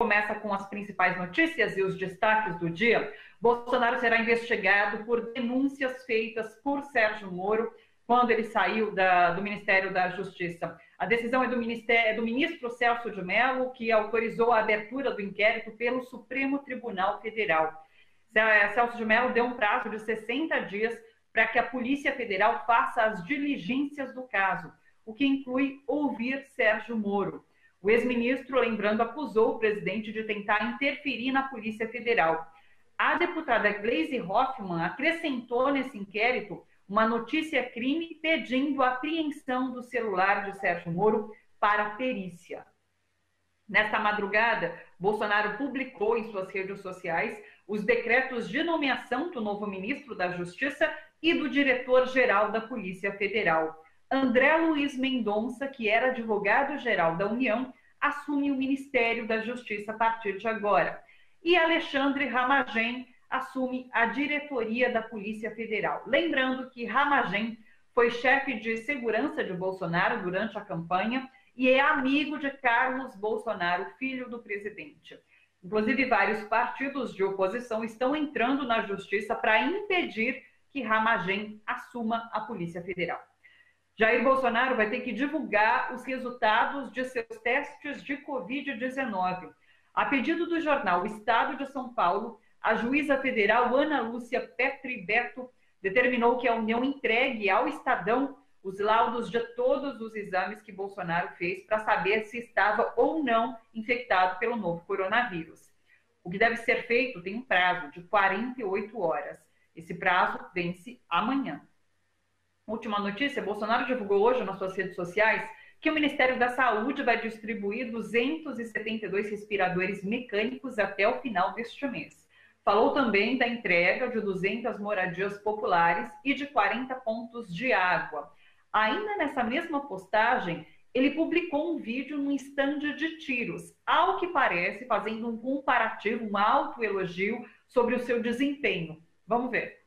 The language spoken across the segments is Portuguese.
começa com as principais notícias e os destaques do dia. Bolsonaro será investigado por denúncias feitas por Sérgio Moro quando ele saiu do Ministério da Justiça. A decisão é do ministro Celso de Mello, que autorizou a abertura do inquérito pelo Supremo Tribunal Federal. Celso de Mello deu um prazo de 60 dias para que a Polícia Federal faça as diligências do caso, o que inclui ouvir Sérgio Moro. O ex-ministro, lembrando, acusou o presidente de tentar interferir na Polícia Federal. A deputada Gleisi Hoffmann acrescentou nesse inquérito uma notícia-crime pedindo a apreensão do celular de Sérgio Moro para perícia. Nesta madrugada, Bolsonaro publicou em suas redes sociais os decretos de nomeação do novo ministro da Justiça e do diretor-geral da Polícia Federal. André Luiz Mendonça, que era advogado-geral da União, assume o Ministério da Justiça a partir de agora. E Alexandre Ramagem assume a diretoria da Polícia Federal. Lembrando que Ramagem foi chefe de segurança de Bolsonaro durante a campanha e é amigo de Carlos Bolsonaro, filho do presidente. Inclusive, vários partidos de oposição estão entrando na justiça para impedir que Ramagem assuma a Polícia Federal. Jair Bolsonaro vai ter que divulgar os resultados de seus testes de Covid-19. A pedido do jornal Estado de São Paulo, a juíza federal Ana Lúcia Petri Beto determinou que a União entregue ao Estadão os laudos de todos os exames que Bolsonaro fez para saber se estava ou não infectado pelo novo coronavírus. O que deve ser feito tem um prazo de 48 horas. Esse prazo vence amanhã. Última notícia, Bolsonaro divulgou hoje nas suas redes sociais que o Ministério da Saúde vai distribuir 272 respiradores mecânicos até o final deste mês. Falou também da entrega de 200 moradias populares e de 40 pontos de água. Ainda nessa mesma postagem, ele publicou um vídeo num estande de tiros, ao que parece fazendo um comparativo, um autoelogio sobre o seu desempenho. Vamos ver.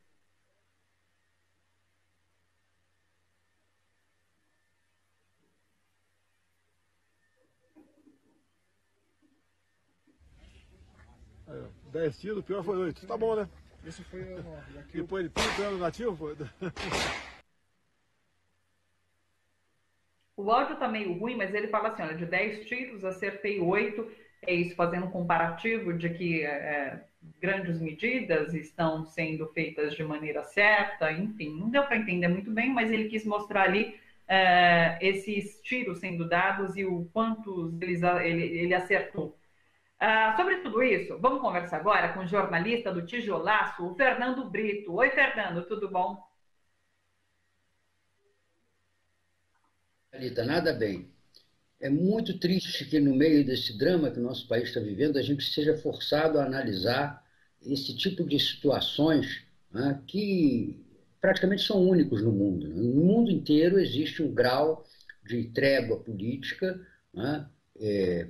Aí, 10 tiros, o pior foi 8. Tá bom, né? Esse foi o 9. Depois de 30 anos nativo, foi. O áudio tá meio ruim, mas ele fala assim, olha, de 10 tiros, acertei 8. É isso, fazendo um comparativo de que grandes medidas estão sendo feitas de maneira certa, enfim, não deu para entender muito bem, mas ele quis mostrar ali esses tiros sendo dados e o quantos ele acertou. Sobre tudo isso, vamos conversar agora com o jornalista do Tijolaço, o Fernando Brito. Oi, Fernando, tudo bom? Thalita, nada bem. É muito triste que no meio desse drama que o nosso país está vivendo, a gente seja forçado a analisar esse tipo de situações, né, que praticamente são únicos no mundo. Né? No mundo inteiro existe um grau de trégua política, né,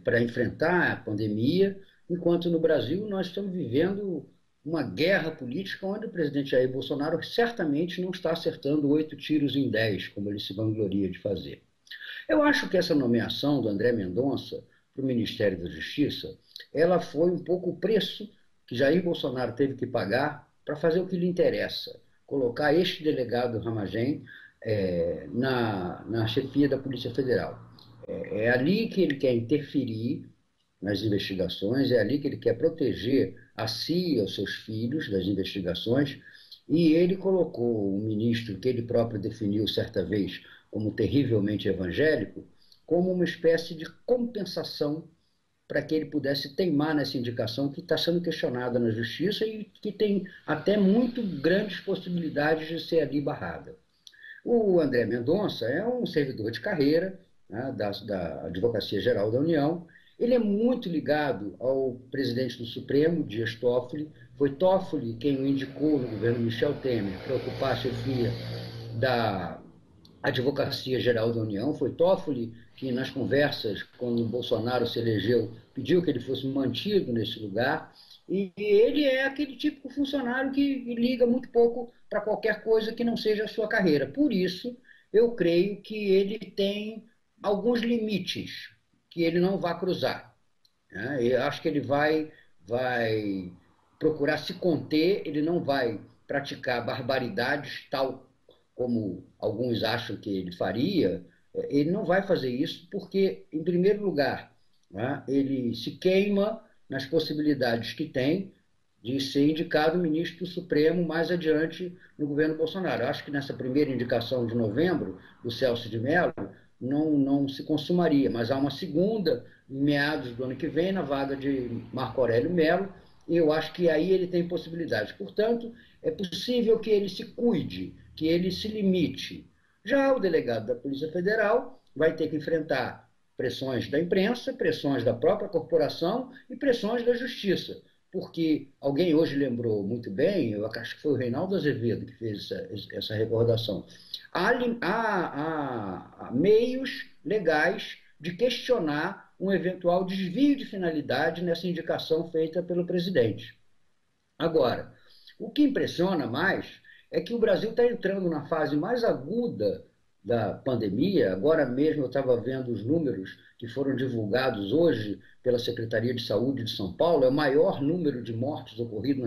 para enfrentar a pandemia, enquanto no Brasil nós estamos vivendo uma guerra política onde o presidente Jair Bolsonaro certamente não está acertando 8 tiros em 10, como ele se vangloria de fazer. Eu acho que essa nomeação do André Mendonça para o Ministério da Justiça, ela foi um pouco o preço que Jair Bolsonaro teve que pagar para fazer o que lhe interessa, colocar este delegado Ramagem na chefia da Polícia Federal. É ali que ele quer interferir nas investigações, é ali que ele quer proteger a si e aos seus filhos das investigações, e ele colocou um ministro que ele próprio definiu certa vez como terrivelmente evangélico, como uma espécie de compensação para que ele pudesse teimar nessa indicação que está sendo questionada na Justiça e que tem até muito grandes possibilidades de ser ali barrada. O André Mendonça é um servidor de carreira, né, da Advocacia Geral da União. Ele é muito ligado ao presidente do Supremo, Dias Toffoli. Foi Toffoli quem o indicou no governo Michel Temer para ocupar a chefia da Advocacia Geral da União. Foi Toffoli que, nas conversas, quando Bolsonaro se elegeu, pediu que ele fosse mantido nesse lugar. E ele é aquele típico funcionário que liga muito pouco para qualquer coisa que não seja a sua carreira. Por isso, eu creio que ele tem alguns limites que ele não vai cruzar. né? Eu acho que ele vai procurar se conter, ele não vai praticar barbaridades tal como alguns acham que ele faria, ele não vai fazer isso porque, em primeiro lugar, né, ele se queima nas possibilidades que tem de ser indicado ministro do Supremo mais adiante no governo Bolsonaro. Eu acho que nessa primeira indicação de novembro, do Celso de Mello, não se consumaria, mas há uma segunda, em meados do ano que vem, na vaga de Marco Aurélio Mello, e eu acho que aí ele tem possibilidades. Portanto, é possível que ele se cuide, que ele se limite. Já o delegado da Polícia Federal vai ter que enfrentar pressões da imprensa, pressões da própria corporação e pressões da justiça. Porque alguém hoje lembrou muito bem, eu acho que foi o Reinaldo Azevedo que fez essa recordação, há meios legais de questionar um eventual desvio de finalidade nessa indicação feita pelo presidente. Agora, o que impressiona mais é que o Brasil está entrando na fase mais aguda da pandemia. Agora mesmo eu estava vendo os números que foram divulgados hoje pela Secretaria de Saúde de São Paulo. É o maior número de mortes ocorrido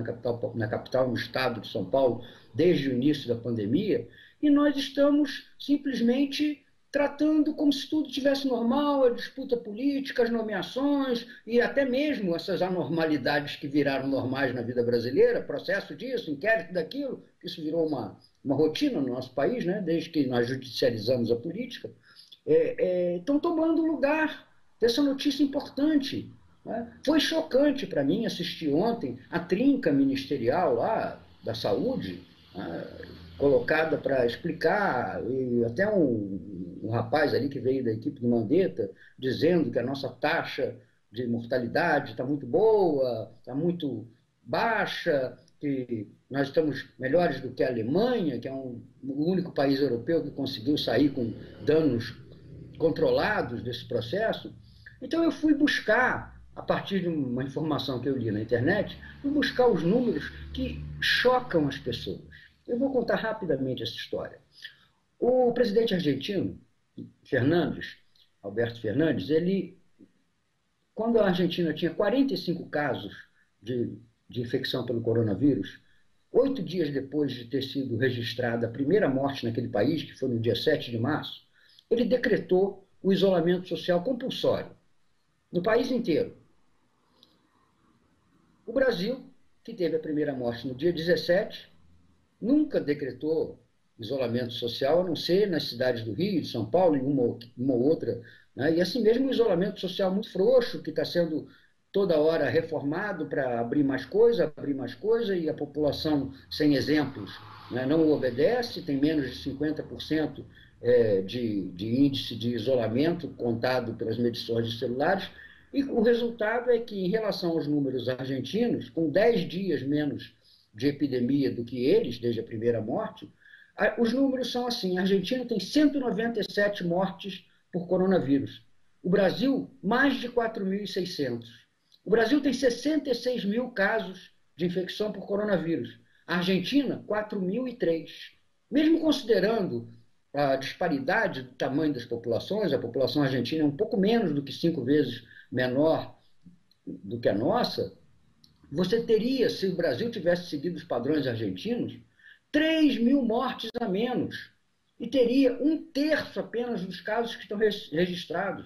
na capital, no estado de São Paulo, desde o início da pandemia. E nós estamos simplesmente tratando como se tudo tivesse normal, a disputa política, as nomeações e até mesmo essas anormalidades que viraram normais na vida brasileira, processo disso, inquérito daquilo, isso virou uma rotina no nosso país, né, desde que nós judicializamos a política, estão tomando lugar dessa notícia importante. Né? Foi chocante para mim assistir ontem a trinca ministerial lá da saúde, colocada para explicar, e até um rapaz ali que veio da equipe do Mandetta, dizendo que a nossa taxa de mortalidade está muito boa, está muito baixa, que nós estamos melhores do que a Alemanha, que é o único país europeu que conseguiu sair com danos controlados desse processo. Então eu fui buscar, a partir de uma informação que eu li na internet, fui buscar os números que chocam as pessoas. Eu vou contar rapidamente essa história. O presidente argentino, Alberto Fernandes, quando a Argentina tinha 45 casos de infecção pelo coronavírus, 8 dias depois de ter sido registrada a primeira morte naquele país, que foi no dia 7 de março, ele decretou o isolamento social compulsório no país inteiro. O Brasil, que teve a primeira morte no dia 17, nunca decretou isolamento social, a não ser nas cidades do Rio, de São Paulo e uma ou outra. Né? E assim mesmo um isolamento social muito frouxo, que está sendo toda hora reformado para abrir mais coisa, e a população sem exemplos, né, não obedece, tem menos de 50% de índice de isolamento contado pelas medições de celulares, e o resultado é que, em relação aos números argentinos, com 10 dias menos de epidemia do que eles, desde a primeira morte, os números são assim: a Argentina tem 197 mortes por coronavírus, o Brasil mais de 4.600. O Brasil tem 66 mil casos de infecção por coronavírus, a Argentina 4.003. Mesmo considerando a disparidade do tamanho das populações, a população argentina é um pouco menos do que 5 vezes menor do que a nossa, você teria, se o Brasil tivesse seguido os padrões argentinos, 3.000 mortes a menos. E teria 1/3 apenas dos casos que estão registrados.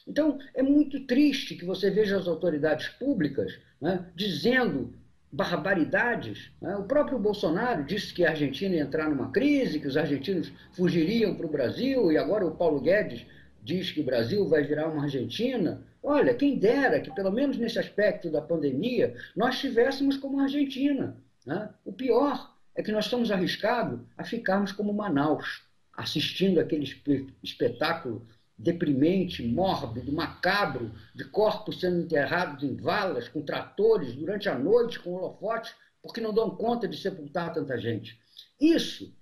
Então, é muito triste que você veja as autoridades públicas, né, dizendo barbaridades. Né? O próprio Bolsonaro disse que a Argentina ia entrar numa crise, que os argentinos fugiriam para o Brasil, e agora o Paulo Guedes diz que o Brasil vai virar uma Argentina. Olha, quem dera que, pelo menos nesse aspecto da pandemia, nós estivéssemos como a Argentina. Né? O pior é que nós estamos arriscados a ficarmos como Manaus, assistindo aquele espetáculo deprimente, mórbido, macabro, de corpos sendo enterrados em valas, com tratores, durante a noite, com holofotes, porque não dão conta de sepultar tanta gente. Isso,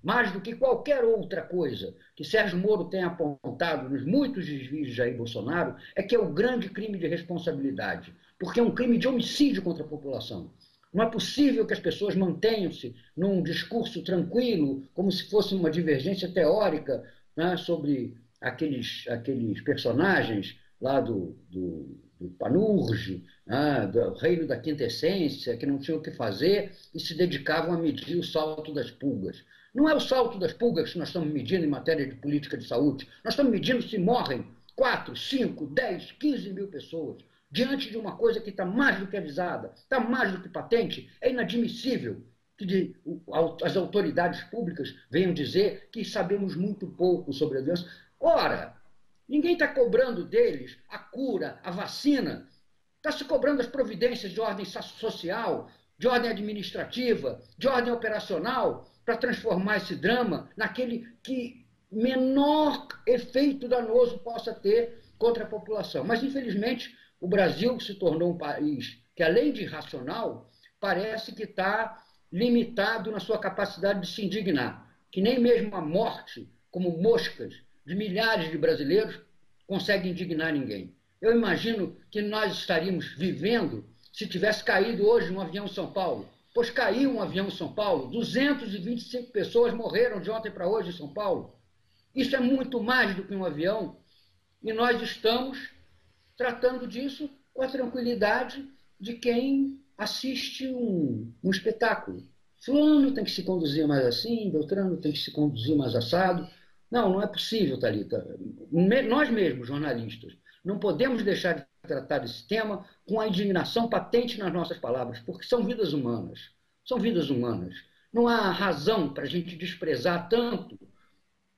mais do que qualquer outra coisa que Sérgio Moro tem apontado nos muitos desvios de Jair Bolsonaro, é que é o grande crime de responsabilidade, porque é um crime de homicídio contra a população. Não é possível que as pessoas mantenham-se num discurso tranquilo, como se fosse uma divergência teórica, né, sobre aqueles personagens lá do Panurge, do reino da quinta essência, que não tinham o que fazer e se dedicavam a medir o salto das pulgas. Não é o salto das pulgas que nós estamos medindo em matéria de política de saúde. Nós estamos medindo se morrem 4, 5, 10, 15 mil pessoas diante de uma coisa que está mais do que avisada, está mais do que patente. É inadmissível que as autoridades públicas venham dizer que sabemos muito pouco sobre a doença. Ora, ninguém está cobrando deles a cura, a vacina. Está se cobrando as providências de ordem social, de ordem administrativa, de ordem operacional, para transformar esse drama naquele que menor efeito danoso possa ter contra a população. Mas, infelizmente, o Brasil se tornou um país que, além de irracional, parece que está limitado na sua capacidade de se indignar, que nem mesmo a morte, como moscas, de milhares de brasileiros, consegue indignar ninguém. Eu imagino que nós estaríamos vivendo se tivesse caído hoje um avião em São Paulo. Pois caiu um avião em São Paulo, 225 pessoas morreram de ontem para hoje em São Paulo. Isso é muito mais do que um avião, e nós estamos tratando disso com a tranquilidade de quem assiste um espetáculo. Fulano tem que se conduzir mais assim, Beltrano tem que se conduzir mais assado. Não, não é possível, Thalita. Nós mesmos, jornalistas, não podemos deixar de tratar desse tema com a indignação patente nas nossas palavras, porque são vidas humanas. São vidas humanas. Não há razão para a gente desprezar tanto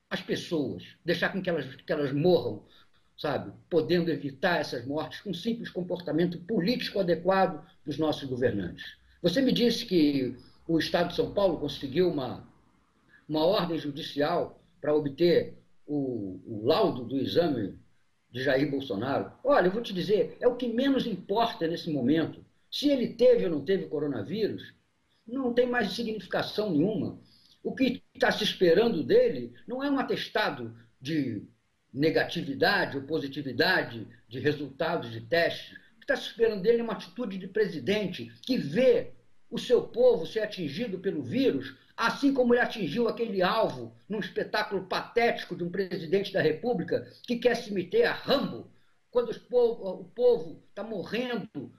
as pessoas, deixar com que elas morram, sabe, podendo evitar essas mortes com um simples comportamento político adequado dos nossos governantes. Você me disse que o Estado de São Paulo conseguiu uma ordem judicial para obter o laudo do exame de Jair Bolsonaro. Olha, eu vou te dizer, é o que menos importa nesse momento. Se ele teve ou não teve coronavírus, não tem mais significação nenhuma. O que está se esperando dele não é um atestado de negatividade ou positividade de resultados de testes. O que está se esperando dele é uma atitude de presidente que vê o seu povo ser atingido pelo vírus, assim como ele atingiu aquele alvo num espetáculo patético de um presidente da República que quer se meter a Rambo, quando o povo está morrendo,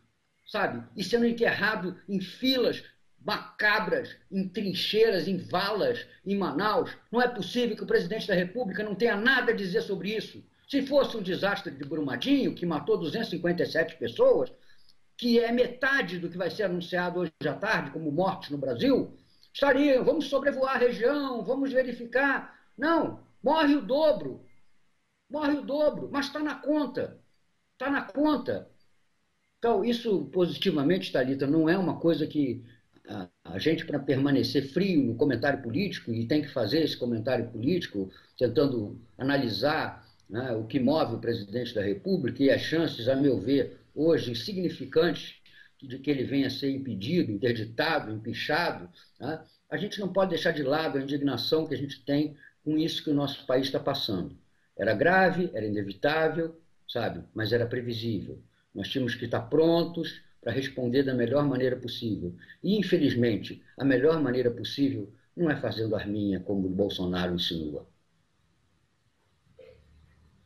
sabe, e sendo enterrado em filas macabras, em trincheiras, em valas, em Manaus. Não é possível que o presidente da República não tenha nada a dizer sobre isso. Se fosse um desastre de Brumadinho, que matou 257 pessoas, que é metade do que vai ser anunciado hoje à tarde como mortes no Brasil, estariam, vamos sobrevoar a região, vamos verificar. Não, morre o dobro, mas está na conta, está na conta. Então, isso positivamente, Thalita, não é uma coisa que a gente, para permanecer frio no comentário político, e tem que fazer esse comentário político, tentando analisar, né, o que move o presidente da República e as chances, a meu ver, hoje insignificantes, de que ele venha a ser impedido, interditado, empichado, né, a gente não pode deixar de lado a indignação que a gente tem com isso que o nosso país está passando. Era grave, era inevitável, sabe, mas era previsível. Nós tínhamos que estar prontos para responder da melhor maneira possível. E, infelizmente, a melhor maneira possível não é fazendo arminha, como o Bolsonaro insinua.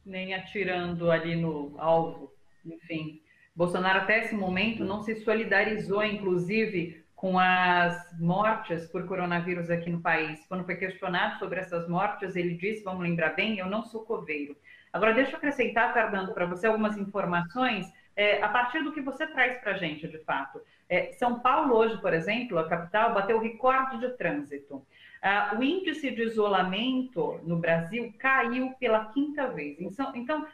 Nem atirando ali no alvo. Enfim, Bolsonaro até esse momento não se solidarizou, inclusive, com as mortes por coronavírus aqui no país. Quando foi questionado sobre essas mortes, ele disse, vamos lembrar bem, eu não sou coveiro. Agora, deixa eu acrescentar, Fernando, para você algumas informações a partir do que você traz para a gente, de fato. São Paulo hoje, por exemplo, a capital, bateu recorde de trânsito. O índice de isolamento no Brasil caiu pela 5ª vez. Então,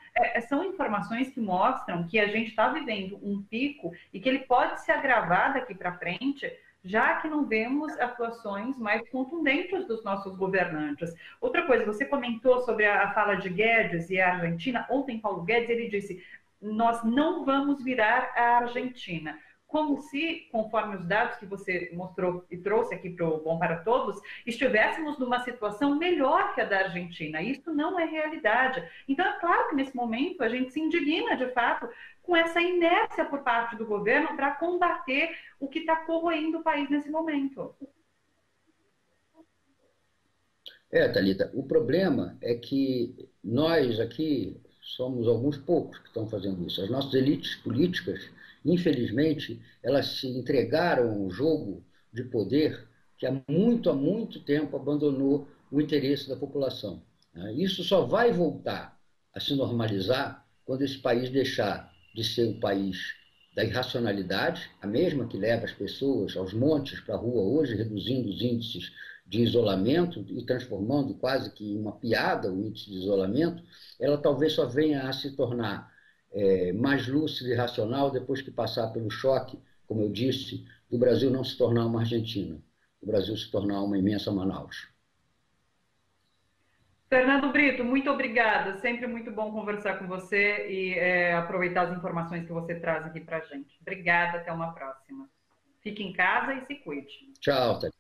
são informações que mostram que a gente está vivendo um pico e que ele pode se agravar daqui para frente, já que não vemos atuações mais contundentes dos nossos governantes. Outra coisa, você comentou sobre a fala de Guedes e a Argentina. Ontem, Paulo Guedes, ele disse: nós não vamos virar a Argentina. Como se, conforme os dados que você mostrou e trouxe aqui para o Bom para Todos, estivéssemos numa situação melhor que a da Argentina. Isso não é realidade. Então, é claro que nesse momento a gente se indigna, de fato, com essa inércia por parte do governo para combater o que está corroendo o país nesse momento. Thalita, o problema é que nós aqui somos alguns poucos que estão fazendo isso. As nossas elites políticas, infelizmente, elas se entregaram ao jogo de poder que há muito tempo abandonou o interesse da população. Isso só vai voltar a se normalizar quando esse país deixar de ser o país da irracionalidade, a mesma que leva as pessoas aos montes para a rua hoje, reduzindo os índices de isolamento e transformando quase que em uma piada o índice de isolamento, ela talvez só venha a se tornar mais lúcida e racional depois que passar pelo choque, como eu disse, do Brasil não se tornar uma Argentina, o Brasil se tornar uma imensa Manaus. Fernando Brito, muito obrigada. Sempre muito bom conversar com você e aproveitar as informações que você traz aqui para a gente. Obrigada, até uma próxima. Fique em casa e se cuide. Tchau, Tati.